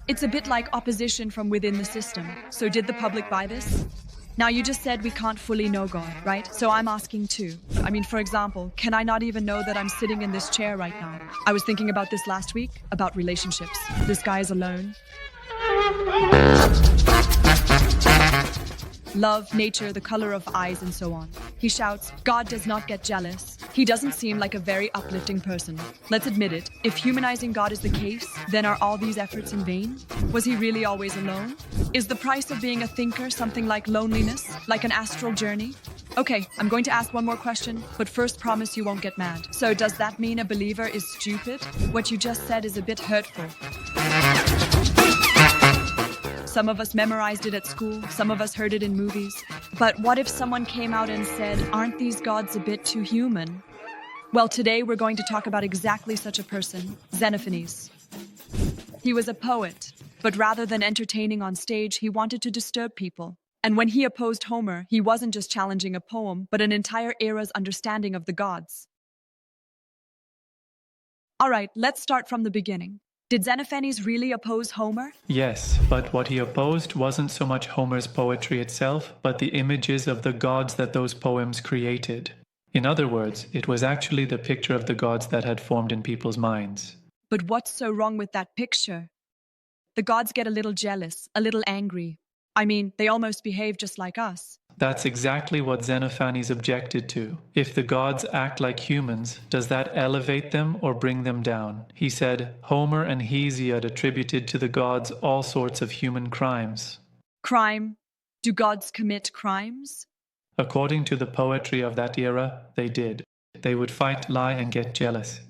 It's a bit like opposition from within the system. So did the public buy this? Now, you just said we can't fully know God, right? So I'm asking too. I mean, for example, can I not even know that I'm sitting in this chair right now? I was thinking about this last week, about relationships. This guy is alone. Love, nature, the color of eyes, and so on. He shouts, God does not get jealous. He doesn't seem like a very uplifting person. Let's admit it, if humanizing God is the case, then are all these efforts in vain? Was he really always alone? Is the price of being a thinker something like loneliness, like an astral journey? Okay, I'm going to ask one more question, but first promise you won't get mad. So does that mean a believer is stupid? What you just said is a bit hurtful. Some of us memorized it at school, some of us heard it in movies. But what if someone came out and said, aren't these gods a bit too human? Well, today we're going to talk about exactly such a person, Xenophanes. He was a poet, but rather than entertaining on stage, he wanted to disturb people. And when he opposed Homer, he wasn't just challenging a poem, but an entire era's understanding of the gods. All right, let's start from the beginning. Did Xenophanes really oppose Homer? Yes, but what he opposed wasn't so much Homer's poetry itself, but the images of the gods that those poems created. In other words, it was actually the picture of the gods that had formed in people's minds. But what's so wrong with that picture? The gods get a little jealous, a little angry. I mean, they almost behave just like us. That's exactly what Xenophanes objected to. If the gods act like humans, does that elevate them or bring them down? He said, Homer and Hesiod attributed to the gods all sorts of human crimes. Crime? Do gods commit crimes? According to the poetry of that era, they did. They would fight, lie, and get jealous.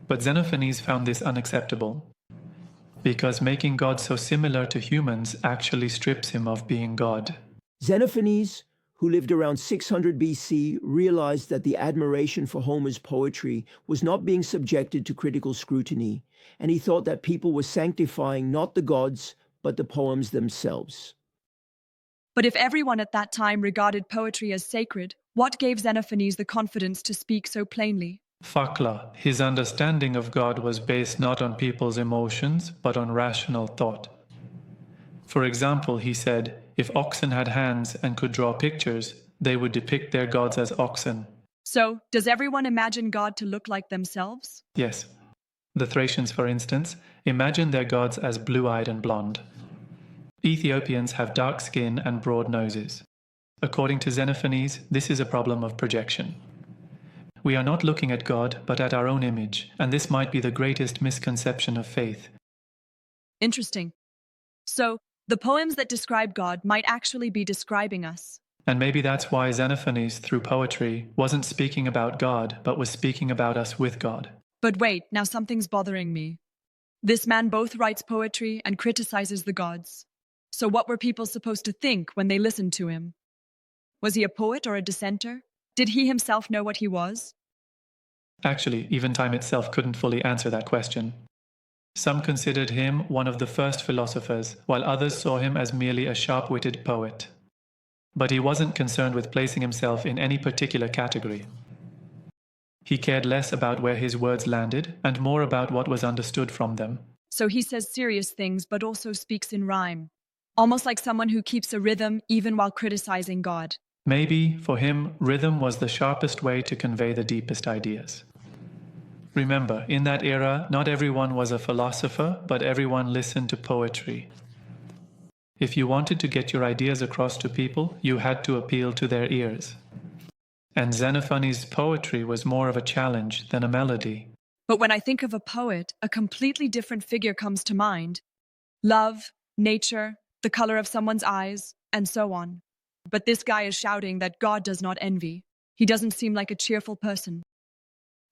But Xenophanes found this unacceptable, because making God so similar to humans actually strips him of being God. Xenophanes, who lived around 600 BC, realized that the admiration for Homer's poetry was not being subjected to critical scrutiny, and he thought that people were sanctifying not the gods, but the poems themselves. But if everyone at that time regarded poetry as sacred, what gave Xenophanes the confidence to speak so plainly? Fakla, his understanding of God was based not on people's emotions, but on rational thought. For example, he said, if oxen had hands and could draw pictures, they would depict their gods as oxen. So, does everyone imagine God to look like themselves? Yes. The Thracians, for instance, imagine their gods as blue-eyed and blonde. Ethiopians have dark skin and broad noses. According to Xenophanes, this is a problem of projection. We are not looking at God, but at our own image, and this might be the greatest misconception of faith. Interesting. So, the poems that describe God might actually be describing us. And maybe that's why Xenophanes, through poetry, wasn't speaking about God, but was speaking about us with God. But wait, now something's bothering me. This man both writes poetry and criticizes the gods. So what were people supposed to think when they listened to him? Was he a poet or a dissenter? Did he himself know what he was? Actually, even time itself couldn't fully answer that question. Some considered him one of the first philosophers, while others saw him as merely a sharp-witted poet. But he wasn't concerned with placing himself in any particular category. He cared less about where his words landed, and more about what was understood from them. So he says serious things, but also speaks in rhyme. Almost like someone who keeps a rhythm even while criticizing God. Maybe, for him, rhythm was the sharpest way to convey the deepest ideas. Remember, in that era, not everyone was a philosopher, but everyone listened to poetry. If you wanted to get your ideas across to people, you had to appeal to their ears. And Xenophanes' poetry was more of a challenge than a melody. But when I think of a poet, a completely different figure comes to mind. Love, nature, the color of someone's eyes, and so on. But this guy is shouting that God does not envy. He doesn't seem like a cheerful person.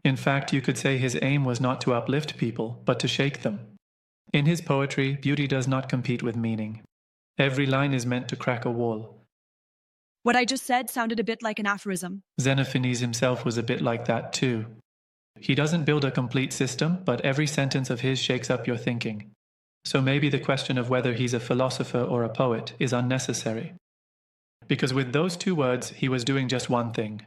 In fact, you could say his aim was not to uplift people, but to shake them. In his poetry, beauty does not compete with meaning. Every line is meant to crack a wall. What I just said sounded a bit like an aphorism. Xenophanes himself was a bit like that too. He doesn't build a complete system, but every sentence of his shakes up your thinking. So maybe the question of whether he's a philosopher or a poet is unnecessary. Because with those two words, he was doing just one thing: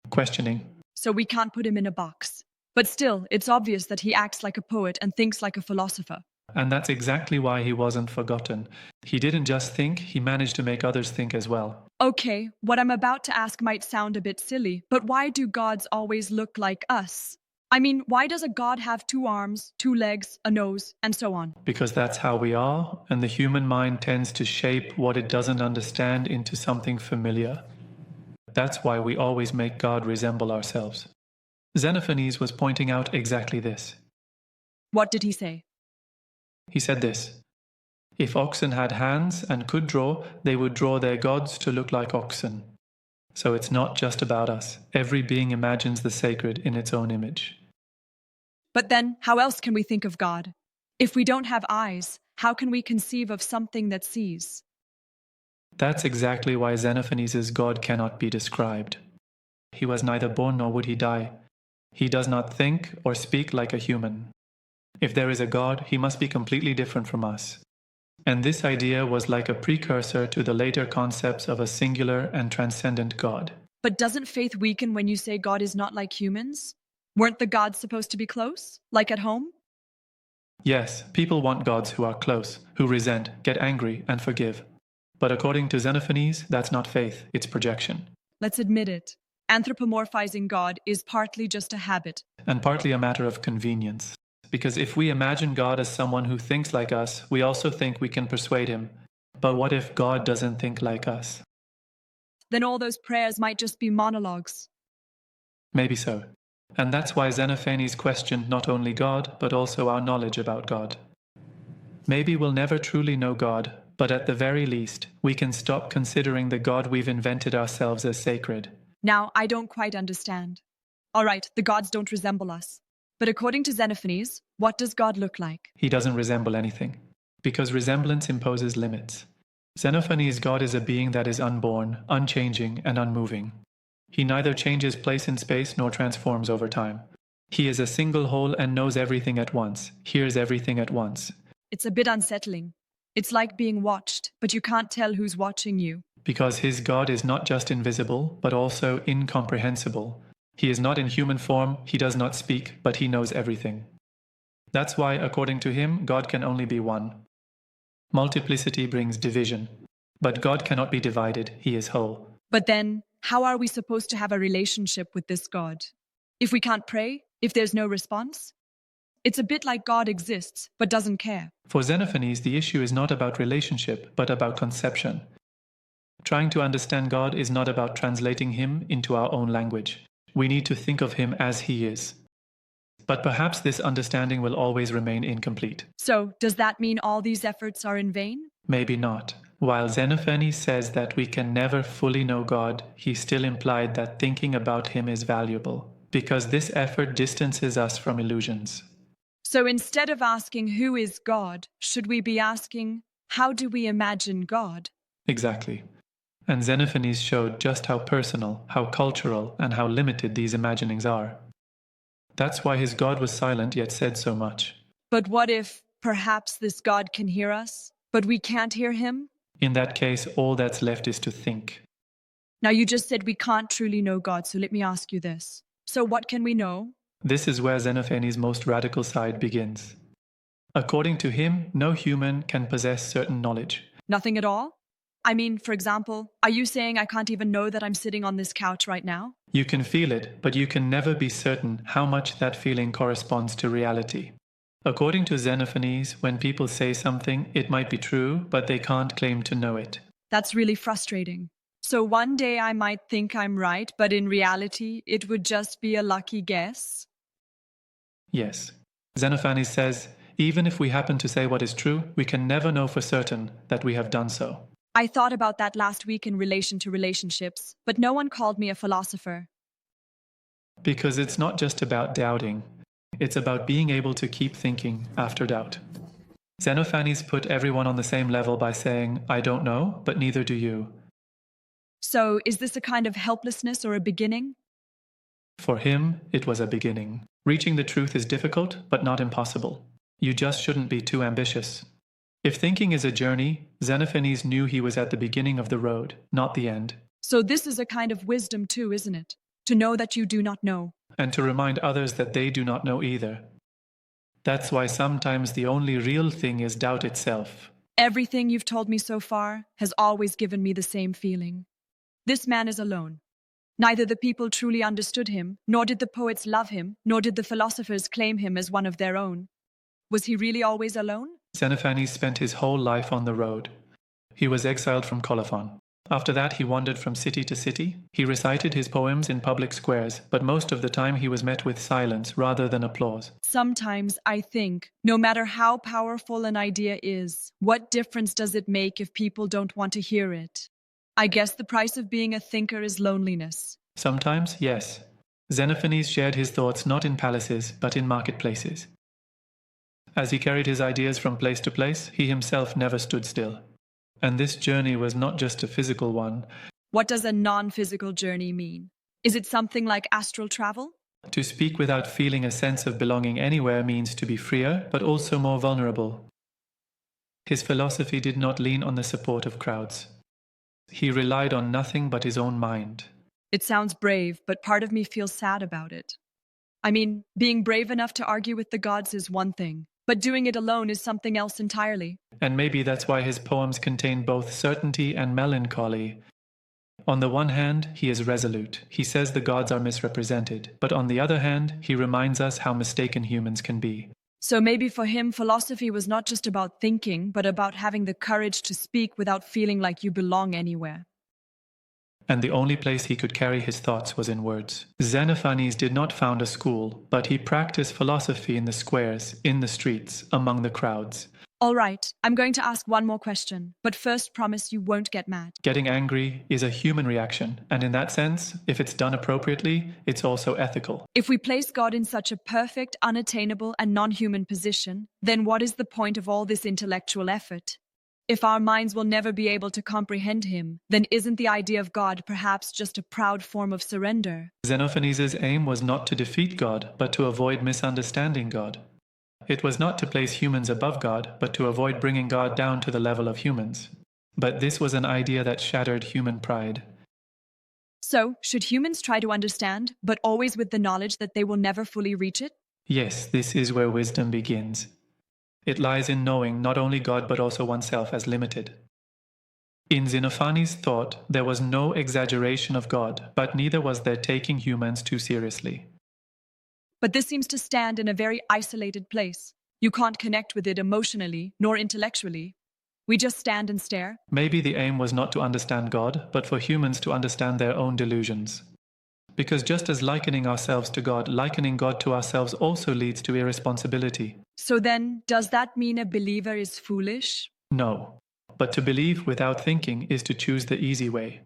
questioning. So we can't put him in a box. But still, it's obvious that he acts like a poet and thinks like a philosopher. And that's exactly why he wasn't forgotten. He didn't just think, he managed to make others think as well. Okay, what I'm about to ask might sound a bit silly, but why do gods always look like us? I mean, why does a god have 2 arms, 2 legs, a nose, and so on? Because that's how we are, and the human mind tends to shape what it doesn't understand into something familiar. That's why we always make God resemble ourselves. Xenophanes was pointing out exactly this. What did he say? He said this: if oxen had hands and could draw, they would draw their gods to look like oxen. So it's not just about us. Every being imagines the sacred in its own image. But then, how else can we think of God? If we don't have eyes, how can we conceive of something that sees? That's exactly why Xenophanes' God cannot be described. He was neither born nor would he die. He does not think or speak like a human. If there is a God, he must be completely different from us. And this idea was like a precursor to the later concepts of a singular and transcendent God. But doesn't faith weaken when you say God is not like humans? Weren't the gods supposed to be close, like at home? Yes, people want gods who are close, who resent, get angry, and forgive. But according to Xenophanes, that's not faith, it's projection. Let's admit it. Anthropomorphizing God is partly just a habit. And partly a matter of convenience. Because if we imagine God as someone who thinks like us, we also think we can persuade him. But what if God doesn't think like us? Then all those prayers might just be monologues. Maybe so. And that's why Xenophanes questioned not only God, but also our knowledge about God. Maybe we'll never truly know God, but at the very least, we can stop considering the God we've invented ourselves as sacred. Now, I don't quite understand. All right, the gods don't resemble us. But according to Xenophanes, what does God look like? He doesn't resemble anything, because resemblance imposes limits. Xenophanes' God is a being that is unborn, unchanging, and unmoving. He neither changes place in space nor transforms over time. He is a single whole and knows everything at once, hears everything at once. It's a bit unsettling. It's like being watched, but you can't tell who's watching you. Because his God is not just invisible, but also incomprehensible. He is not in human form, he does not speak, but he knows everything. That's why, according to him, God can only be one. Multiplicity brings division. But God cannot be divided, he is whole. But then, how are we supposed to have a relationship with this God? If we can't pray, if there's no response? It's a bit like God exists, but doesn't care. For Xenophanes, the issue is not about relationship, but about conception. Trying to understand God is not about translating him into our own language. We need to think of him as he is. But perhaps this understanding will always remain incomplete. So, does that mean all these efforts are in vain? Maybe not. While Xenophanes says that we can never fully know God, he still implied that thinking about him is valuable, because this effort distances us from illusions. So instead of asking who is God, should we be asking how do we imagine God? Exactly. And Xenophanes showed just how personal, how cultural, and how limited these imaginings are. That's why his God was silent yet said so much. But what if perhaps this God can hear us, but we can't hear him? In that case, all that's left is to think. Now you just said we can't truly know God, so let me ask you this. So what can we know? This is where Xenophanes' most radical side begins. According to him, no human can possess certain knowledge. Nothing at all? I mean, for example, are you saying I can't even know that I'm sitting on this couch right now? You can feel it, but you can never be certain how much that feeling corresponds to reality. According to Xenophanes, when people say something, it might be true, but they can't claim to know it. That's really frustrating. So one day I might think I'm right, but in reality, it would just be a lucky guess? Yes. Xenophanes says, even if we happen to say what is true, we can never know for certain that we have done so. I thought about that last week in relation to relationships, but no one called me a philosopher. Because it's not just about doubting. It's about being able to keep thinking after doubt. Xenophanes put everyone on the same level by saying, I don't know, but neither do you. So, is this a kind of helplessness or a beginning? For him, it was a beginning. Reaching the truth is difficult, but not impossible. You just shouldn't be too ambitious. If thinking is a journey, Xenophanes knew he was at the beginning of the road, not the end. So this is a kind of wisdom too, isn't it? to know that you do not know. and to remind others that they do not know either. That's why sometimes the only real thing is doubt itself. Everything you've told me so far has always given me the same feeling. This man is alone. Neither the people truly understood him, nor did the poets love him, nor did the philosophers claim him as one of their own. Was he really always alone? Xenophanes spent his whole life on the road. He was exiled from Colophon. After that, he wandered from city to city. He recited his poems in public squares, but most of the time he was met with silence rather than applause. Sometimes I think, no matter how powerful an idea is, what difference does it make if people don't want to hear it? I guess the price of being a thinker is loneliness. Sometimes, yes. Xenophanes shared his thoughts not in palaces, but in marketplaces. As he carried his ideas from place to place, he himself never stood still. And this journey was not just a physical one. What does a non-physical journey mean? Is it something like astral travel? To speak without feeling a sense of belonging anywhere means to be freer, but also more vulnerable. His philosophy did not lean on the support of crowds. He relied on nothing but his own mind. It sounds brave, but part of me feels sad about it. I mean, being brave enough to argue with the gods is one thing, but doing it alone is something else entirely. And maybe that's why his poems contain both certainty and melancholy. On the one hand, he is resolute. He says the gods are misrepresented. But on the other hand, he reminds us how mistaken humans can be. So maybe for him, philosophy was not just about thinking, but about having the courage to speak without feeling like you belong anywhere. And the only place he could carry his thoughts was in words. Xenophanes did not found a school, but he practiced philosophy in the squares, in the streets, among the crowds. All right, I'm going to ask one more question, but first promise you won't get mad. Getting angry is a human reaction, and in that sense, if it's done appropriately, it's also ethical. If we place God in such a perfect, unattainable, and non-human position, then what is the point of all this intellectual effort? If our minds will never be able to comprehend him, then isn't the idea of God perhaps just a proud form of surrender? Xenophanes' aim was not to defeat God, but to avoid misunderstanding God. It was not to place humans above God, but to avoid bringing God down to the level of humans. But this was an idea that shattered human pride. So, should humans try to understand, but always with the knowledge that they will never fully reach it? Yes, this is where wisdom begins. It lies in knowing not only God but also oneself as limited. In Xenophanes' thought, there was no exaggeration of God, but neither was there taking humans too seriously. But this seems to stand in a very isolated place. You can't connect with it emotionally, nor intellectually. We just stand and stare. Maybe the aim was not to understand God, but for humans to understand their own delusions. Because just as likening ourselves to God, likening God to ourselves also leads to irresponsibility. So then, does that mean a believer is foolish? No. But to believe without thinking is to choose the easy way.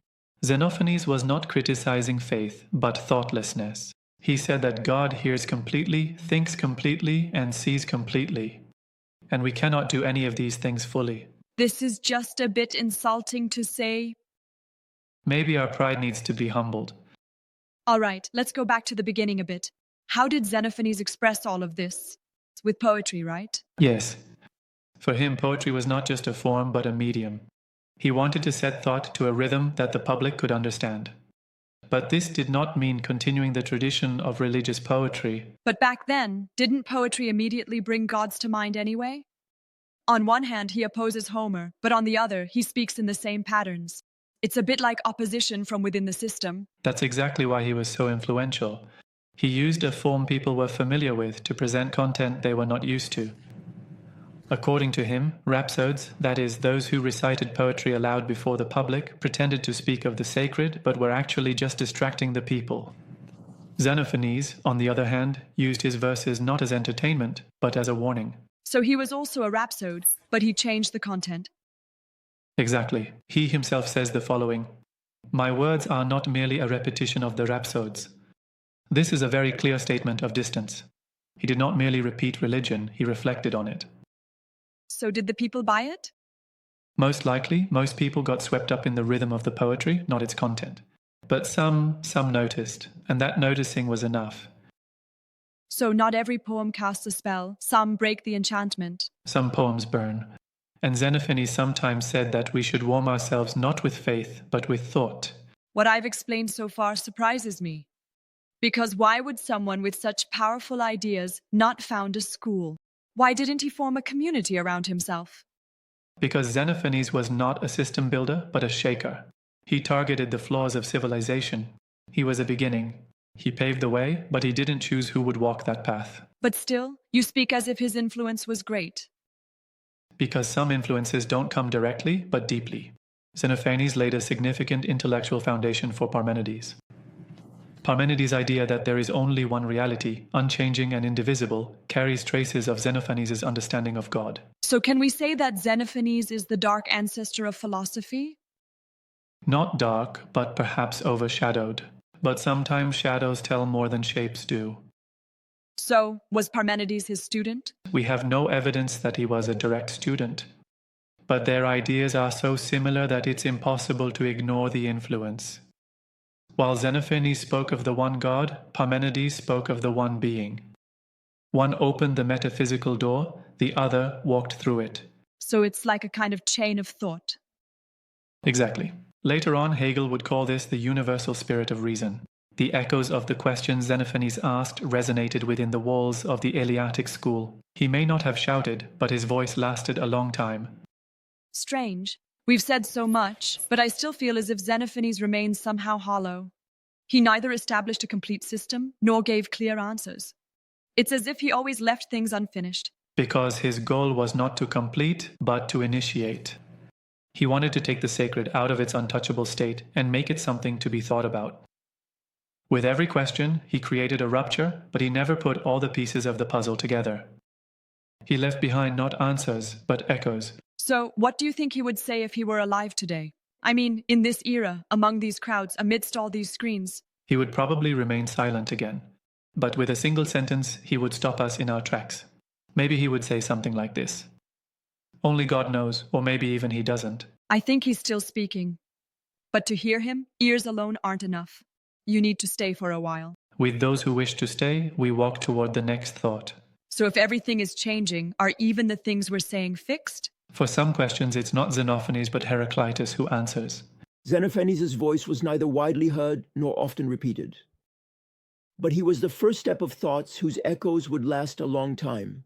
Xenophanes was not criticizing faith, but thoughtlessness. He said that God hears completely, thinks completely, and sees completely. And we cannot do any of these things fully. This is just a bit insulting to say. Maybe our pride needs to be humbled. All right, let's go back to the beginning a bit. How did Xenophanes express all of this? With poetry, right? Yes. For him, poetry was not just a form, but a medium. He wanted to set thought to a rhythm that the public could understand. But this did not mean continuing the tradition of religious poetry. But back then, didn't poetry immediately bring gods to mind anyway? On one hand, he opposes Homer, but on the other, he speaks in the same patterns. It's a bit like opposition from within the system. That's exactly why he was so influential. He used a form people were familiar with to present content they were not used to. According to him, rhapsodes, that is, those who recited poetry aloud before the public, pretended to speak of the sacred, but were actually just distracting the people. Xenophanes, on the other hand, used his verses not as entertainment, but as a warning. So he was also a rhapsode, but he changed the content. Exactly. He himself says the following: "My words are not merely a repetition of the rhapsodes." This is a very clear statement of distance. He did not merely repeat religion, he reflected on it. So did the people buy it? Most likely, most people got swept up in the rhythm of the poetry, not its content. But some noticed, and that noticing was enough. So not every poem casts a spell, some break the enchantment. Some poems burn. And Xenophanes sometimes said that we should warm ourselves not with faith, but with thought. What I've explained so far surprises me. Because why would someone with such powerful ideas not found a school? Why didn't he form a community around himself? Because Xenophanes was not a system builder, but a shaker. He targeted the flaws of civilization. He was a beginning. He paved the way, but he didn't choose who would walk that path. But still, you speak as if his influence was great. Because some influences don't come directly, but deeply. Xenophanes laid a significant intellectual foundation for Parmenides. Parmenides' idea that there is only one reality, unchanging and indivisible, carries traces of Xenophanes' understanding of God. So can we say that Xenophanes is the dark ancestor of philosophy? Not dark, but perhaps overshadowed. But sometimes shadows tell more than shapes do. So, was Parmenides his student? We have no evidence that he was a direct student. But their ideas are so similar that it's impossible to ignore the influence. While Xenophanes spoke of the one God, Parmenides spoke of the one being. One opened the metaphysical door, the other walked through it. So it's like a kind of chain of thought. Exactly. Later on, Hegel would call this the universal spirit of reason. The echoes of the questions Xenophanes asked resonated within the walls of the Eleatic school. He may not have shouted, but his voice lasted a long time. Strange. We've said so much, but I still feel as if Xenophanes remains somehow hollow. He neither established a complete system, nor gave clear answers. It's as if he always left things unfinished. Because his goal was not to complete, but to initiate. He wanted to take the sacred out of its untouchable state and make it something to be thought about. With every question, he created a rupture, but he never put all the pieces of the puzzle together. He left behind not answers, but echoes. So, what do you think he would say if he were alive today? I mean, in this era, among these crowds, amidst all these screens. He would probably remain silent again. But with a single sentence, he would stop us in our tracks. Maybe he would say something like this. Only God knows, or maybe even he doesn't. I think he's still speaking. But to hear him, ears alone aren't enough. You need to stay for a while. With those who wish to stay, we walk toward the next thought. So if everything is changing, are even the things we're saying fixed? For some questions, it's not Xenophanes but Heraclitus who answers. Xenophanes' voice was neither widely heard nor often repeated. But he was the first step of thoughts whose echoes would last a long time.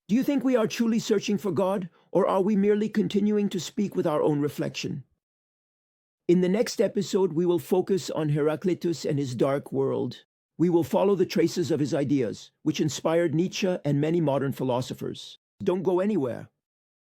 Do you think we are truly searching for God, or are we merely continuing to speak with our own reflection? In the next episode, we will focus on Heraclitus and his dark world. We will follow the traces of his ideas, which inspired Nietzsche and many modern philosophers. Don't go anywhere.